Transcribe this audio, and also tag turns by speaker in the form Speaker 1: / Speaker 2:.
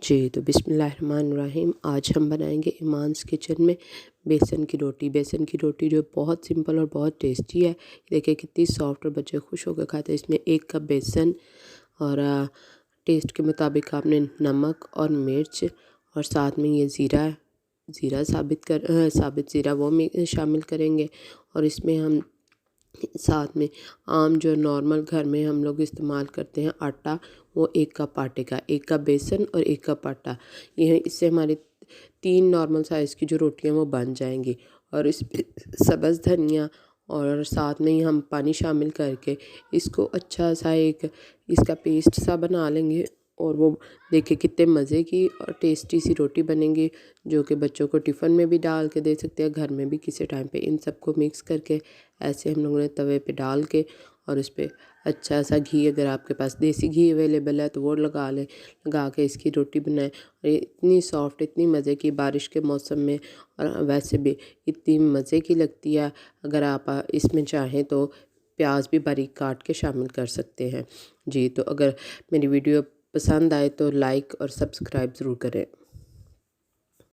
Speaker 1: जी, तो बिस्मिल्लाहिर्रहमानिर्रहीम। आज हम बनाएंगे इमान्स किचन में बेसन की रोटी। बेसन की रोटी जो बहुत सिंपल और बहुत टेस्टी है। देखिए कितनी सॉफ्ट और बच्चे खुश होकर खाते हैं। इसमें 1 कप बेसन और टेस्ट के मुताबिक आपने नमक और मिर्च और साथ में ये ज़ीरा साबित ज़ीरा वो शामिल करेंगे। और इसमें हम साथ में आम जो नॉर्मल घर में हम लोग इस्तेमाल करते हैं आटा, वो 1 कप आटे का, 1 कप बेसन और 1 कप आटा। ये इससे हमारी 3 नॉर्मल साइज़ की जो रोटियां वो बन जाएंगी। और इस सब्ज़ धनिया और साथ में ही हम पानी शामिल करके इसको अच्छा सा इसका पेस्ट सा बना लेंगे। और वो देखिए कितने मज़े की और टेस्टी सी रोटी बनेंगी, जो कि बच्चों को टिफ़िन में भी डाल के दे सकते हैं, घर में भी किसी टाइम पे। इन सबको मिक्स करके ऐसे हम लोगों ने तवे पे डाल के और इस पर अच्छा सा घी, अगर आपके पास देसी घी अवेलेबल है तो वो लगा के इसकी रोटी बनाएं। और ये इतनी सॉफ्ट, इतनी मज़े की, बारिश के मौसम में और वैसे भी इतनी मज़े की लगती है। अगर आप इसमें चाहें तो प्याज भी बारीक काट के शामिल कर सकते हैं। जी, तो अगर मेरी वीडियो पसंद आए तो लाइक और सब्सक्राइब ज़रूर करें।